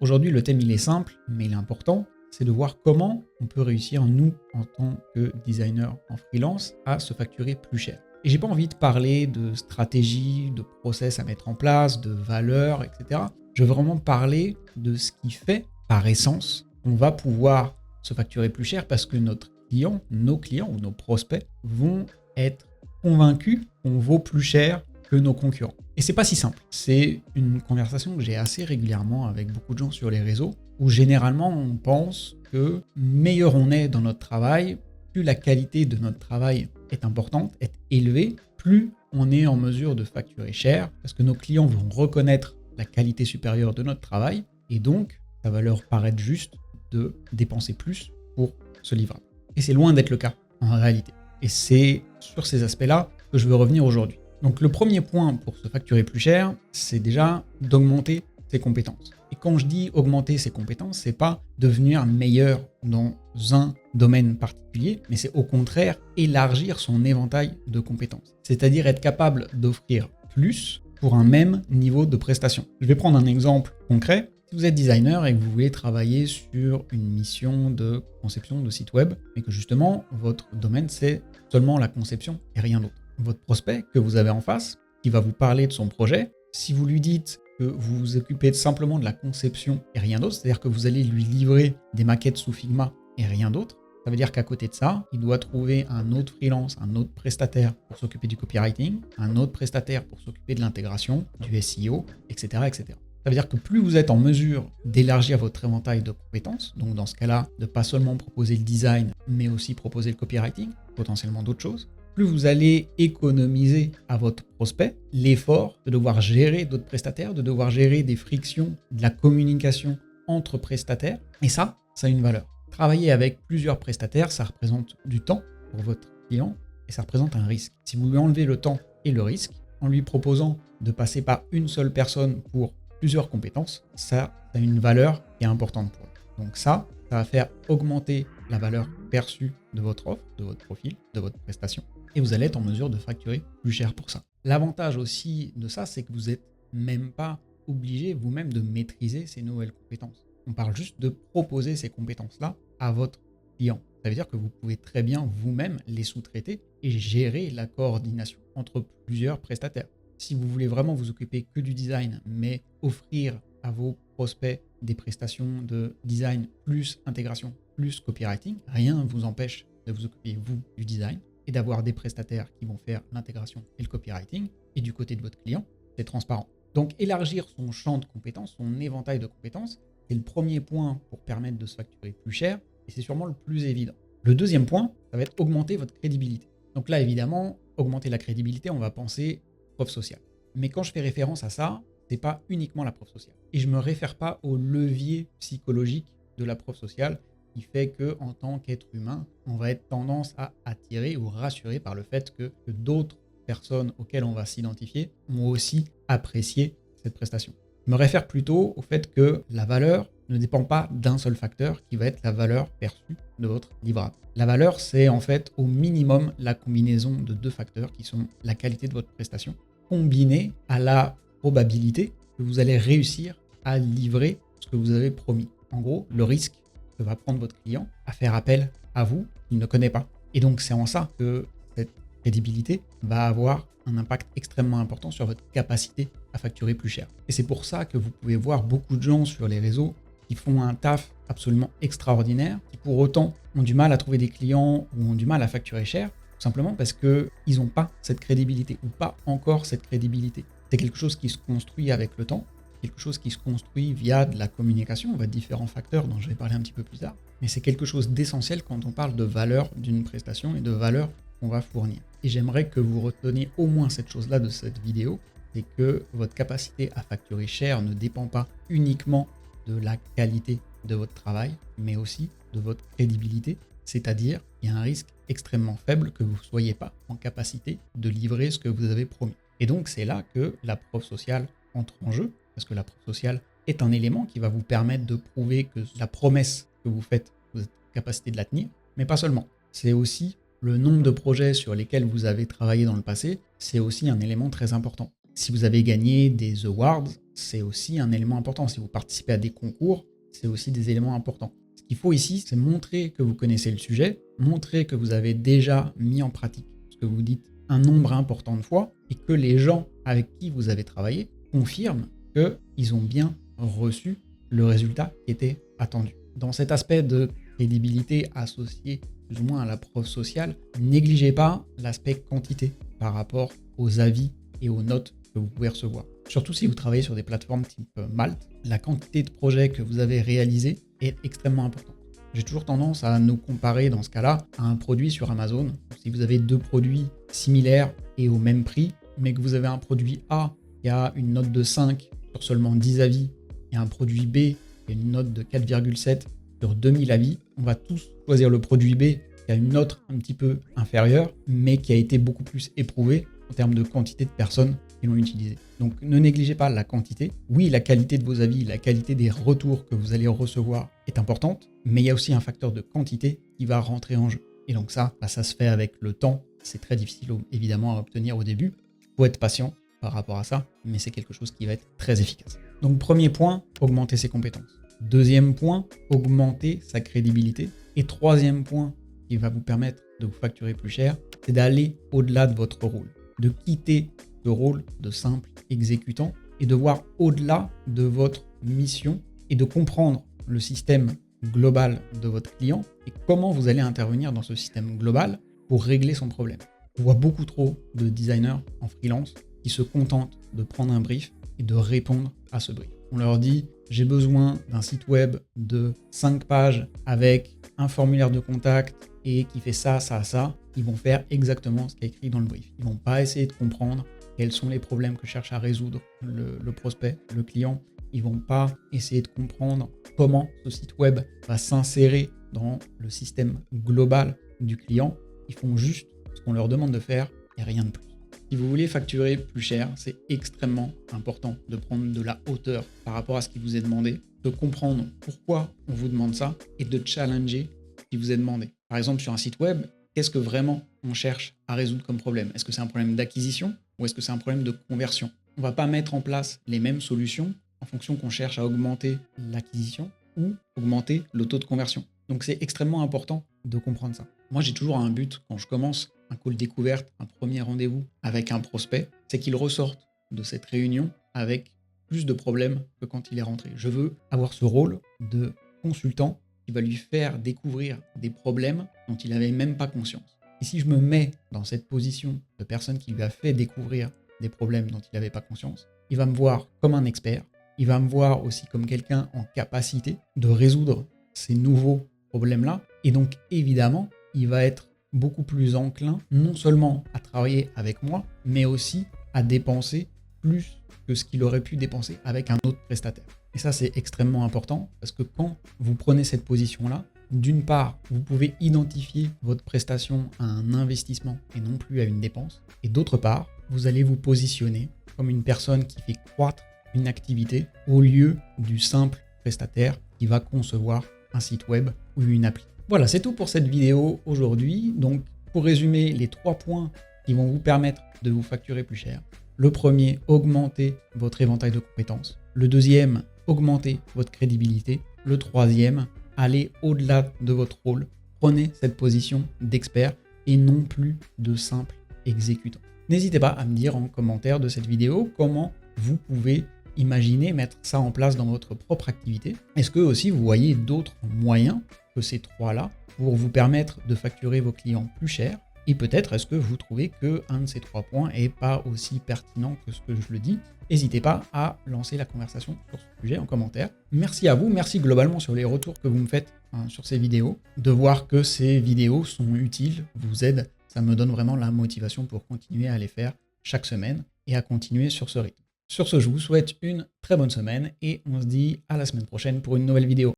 Aujourd'hui, le thème il est simple, mais il est important, c'est de voir comment on peut réussir, nous, en tant que designer en freelance, à se facturer plus cher. Et j'ai pas envie de parler de stratégie, de process à mettre en place, de valeurs, etc. Je veux vraiment parler de ce qui fait, par essence, qu'on va pouvoir se facturer plus cher parce que notre client, nos clients ou nos prospects vont être convaincus qu'on vaut plus cher que nos concurrents. Et c'est pas si simple. C'est une conversation que j'ai assez régulièrement avec beaucoup de gens sur les réseaux, où généralement on pense que meilleur on est dans notre travail, plus la qualité de notre travail est importante, est élevée, plus on est en mesure de facturer cher, parce que nos clients vont reconnaître la qualité supérieure de notre travail, et donc ça va leur paraître juste de dépenser plus pour ce livrable. Et c'est loin d'être le cas en réalité. Et c'est sur ces aspects-là que je veux revenir aujourd'hui. Donc le premier point pour se facturer plus cher, c'est déjà d'augmenter ses compétences. Et quand je dis augmenter ses compétences, c'est pas devenir meilleur dans un domaine particulier, mais c'est au contraire élargir son éventail de compétences. C'est-à-dire être capable d'offrir plus pour un même niveau de prestation. Je vais prendre un exemple concret. Si vous êtes designer et que vous voulez travailler sur une mission de conception de site web, mais que justement votre domaine c'est seulement la conception et rien d'autre. Votre prospect que vous avez en face, qui va vous parler de son projet, si vous lui dites que vous vous occupez simplement de la conception et rien d'autre, c'est-à-dire que vous allez lui livrer des maquettes sous Figma et rien d'autre, ça veut dire qu'à côté de ça, il doit trouver un autre freelance, un autre prestataire pour s'occuper du copywriting, un autre prestataire pour s'occuper de l'intégration, du SEO, etc., etc. Ça veut dire que plus vous êtes en mesure d'élargir votre éventail de compétences, donc dans ce cas-là, de pas seulement proposer le design, mais aussi proposer le copywriting, potentiellement d'autres choses, plus vous allez économiser à votre prospect l'effort de devoir gérer d'autres prestataires, de devoir gérer des frictions, de la communication entre prestataires, et ça a une valeur. Travailler avec plusieurs prestataires, ça représente du temps pour votre client, et ça représente un risque. Si vous lui enlevez le temps et le risque, en lui proposant de passer par une seule personne pour plusieurs compétences, ça a une valeur qui est importante pour lui. Donc ça va faire augmenter la valeur perçue de votre offre, de votre profil, de votre prestation, et vous allez être en mesure de facturer plus cher pour ça. L'avantage aussi de ça, c'est que vous n'êtes même pas obligé vous-même de maîtriser ces nouvelles compétences. On parle juste de proposer ces compétences-là à votre client. Ça veut dire que vous pouvez très bien vous-même les sous-traiter et gérer la coordination entre plusieurs prestataires. Si vous voulez vraiment vous occuper que du design, mais offrir à vos prospects des prestations de design plus intégration, plus copywriting, rien ne vous empêche de vous occuper, vous, du design et d'avoir des prestataires qui vont faire l'intégration et le copywriting. Et du côté de votre client, c'est transparent. Donc élargir son champ de compétences, son éventail de compétences, c'est le premier point pour permettre de se facturer plus cher et c'est sûrement le plus évident. Le deuxième point, ça va être augmenter votre crédibilité. Donc là, évidemment, augmenter la crédibilité, on va penser preuve sociale. Mais quand je fais référence à ça, c'est pas uniquement la preuve sociale. Et je me réfère pas au levier psychologique de la preuve sociale qui fait que, en tant qu'être humain, on va être tendance à attirer ou rassurer par le fait que d'autres personnes auxquelles on va s'identifier ont aussi apprécié cette prestation. Je me réfère plutôt au fait que la valeur ne dépend pas d'un seul facteur qui va être la valeur perçue de votre livrable. La valeur, c'est en fait au minimum la combinaison de deux facteurs qui sont la qualité de votre prestation, combinée à la probabilité que vous allez réussir à livrer ce que vous avez promis. En gros, le risque que va prendre votre client à faire appel à vous, il ne connaît pas. Et donc c'est en ça que cette crédibilité va avoir un impact extrêmement important sur votre capacité à facturer plus cher. Et c'est pour ça que vous pouvez voir beaucoup de gens sur les réseaux qui font un taf absolument extraordinaire, qui pour autant ont du mal à trouver des clients ou ont du mal à facturer cher, tout simplement parce qu'ils n'ont pas cette crédibilité ou pas encore cette crédibilité. C'est quelque chose qui se construit avec le temps, quelque chose qui se construit via de la communication, différents facteurs dont je vais parler un petit peu plus tard, mais c'est quelque chose d'essentiel quand on parle de valeur d'une prestation et de valeur qu'on va fournir. Et j'aimerais que vous reteniez au moins cette chose-là de cette vidéo, c'est que votre capacité à facturer cher ne dépend pas uniquement de la qualité de votre travail, mais aussi de votre crédibilité, c'est-à-dire qu'il y a un risque extrêmement faible que vous ne soyez pas en capacité de livrer ce que vous avez promis. Et donc c'est là que la preuve sociale entre en jeu, parce que la preuve sociale est un élément qui va vous permettre de prouver que la promesse que vous faites, vous êtes en capacité de la tenir, mais pas seulement. C'est aussi le nombre de projets sur lesquels vous avez travaillé dans le passé, c'est aussi un élément très important. Si vous avez gagné des awards, c'est aussi un élément important. Si vous participez à des concours, c'est aussi des éléments importants. Ce qu'il faut ici, c'est montrer que vous connaissez le sujet, montrer que vous avez déjà mis en pratique ce que vous dites un nombre important de fois et que les gens avec qui vous avez travaillé confirment qu'ils ont bien reçu le résultat qui était attendu. Dans cet aspect de crédibilité associé plus ou moins à la preuve sociale, négligez pas l'aspect quantité par rapport aux avis et aux notes que vous pouvez recevoir. Surtout si vous travaillez sur des plateformes type Malte, la quantité de projets que vous avez réalisés est extrêmement importante. J'ai toujours tendance à nous comparer dans ce cas-là à un produit sur Amazon. Si vous avez deux produits similaires et au même prix, mais que vous avez un produit A qui a une note de 5 sur seulement 10 avis et un produit B qui a une note de 4,7 sur 2000 avis, on va tous choisir le produit B qui a une note un petit peu inférieure, mais qui a été beaucoup plus éprouvé en termes de quantité de personnes qui l'ont utilisé. Donc ne négligez pas la quantité. Oui, la qualité de vos avis, la qualité des retours que vous allez recevoir est importante, mais il y a aussi un facteur de quantité qui va rentrer en jeu. Et donc ça se fait avec le temps. C'est très difficile évidemment à obtenir au début. Il faut être patient par rapport à ça, mais c'est quelque chose qui va être très efficace. Donc premier point, augmenter ses compétences. Deuxième point, augmenter sa crédibilité. Et troisième point qui va vous permettre de vous facturer plus cher, c'est d'aller au-delà de votre rôle, de quitter le rôle de simple exécutant et de voir au-delà de votre mission et de comprendre le système global de votre client et comment vous allez intervenir dans ce système global pour régler son problème. On voit beaucoup trop de designers en freelance qui se contentent de prendre un brief et de répondre à ce brief. On leur dit « j'ai besoin d'un site web de 5 pages avec un formulaire de contact et qui fait ça, ça, ça ». Ils vont faire exactement ce qui est écrit dans le brief. Ils ne vont pas essayer de comprendre quels sont les problèmes que cherche à résoudre le prospect, le client. Ils ne vont pas essayer de comprendre comment ce site web va s'insérer dans le système global du client. Ils font juste ce qu'on leur demande de faire et rien de plus. Si vous voulez facturer plus cher, c'est extrêmement important de prendre de la hauteur par rapport à ce qui vous est demandé, de comprendre pourquoi on vous demande ça et de challenger ce qui vous est demandé. Par exemple, sur un site web, qu'est-ce que vraiment on cherche à résoudre comme problème? Est-ce que c'est un problème d'acquisition ou est-ce que c'est un problème de conversion? On ne va pas mettre en place les mêmes solutions en fonction qu'on cherche à augmenter l'acquisition ou augmenter le taux de conversion. Donc c'est extrêmement important de comprendre ça. Moi, j'ai toujours un but quand je commence un call découverte, un premier rendez-vous avec un prospect, c'est qu'il ressorte de cette réunion avec plus de problèmes que quand il est rentré. Je veux avoir ce rôle de consultant qui va lui faire découvrir des problèmes dont il n'avait même pas conscience. Et si je me mets dans cette position de personne qui lui a fait découvrir des problèmes dont il n'avait pas conscience, il va me voir comme un expert, il va me voir aussi comme quelqu'un en capacité de résoudre ces nouveaux problèmes-là, et donc évidemment, il va être beaucoup plus enclin non seulement à travailler avec moi, mais aussi à dépenser plus que ce qu'il aurait pu dépenser avec un autre prestataire. Et ça, c'est extrêmement important parce que quand vous prenez cette position-là, d'une part, vous pouvez identifier votre prestation à un investissement et non plus à une dépense. Et d'autre part, vous allez vous positionner comme une personne qui fait croître une activité au lieu du simple prestataire qui va concevoir un site web ou une appli. Voilà, c'est tout pour cette vidéo aujourd'hui. Donc, pour résumer, les 3 points qui vont vous permettre de vous facturer plus cher. Le premier, augmenter votre éventail de compétences. Le deuxième, augmenter votre crédibilité. Le troisième, aller au-delà de votre rôle. Prenez cette position d'expert et non plus de simple exécutant. N'hésitez pas à me dire en commentaire de cette vidéo comment vous pouvez imaginer mettre ça en place dans votre propre activité. Est-ce que aussi vous voyez d'autres moyens que ces 3-là pour vous permettre de facturer vos clients plus cher? Et peut-être est-ce que vous trouvez qu'un de ces 3 points n'est pas aussi pertinent que ce que je le dis? N'hésitez pas à lancer la conversation sur ce sujet en commentaire. Merci à vous, merci globalement sur les retours que vous me faites sur ces vidéos. De voir que ces vidéos sont utiles, vous aident, ça me donne vraiment la motivation pour continuer à les faire chaque semaine et à continuer sur ce rythme. Sur ce, je vous souhaite une très bonne semaine et on se dit à la semaine prochaine pour une nouvelle vidéo.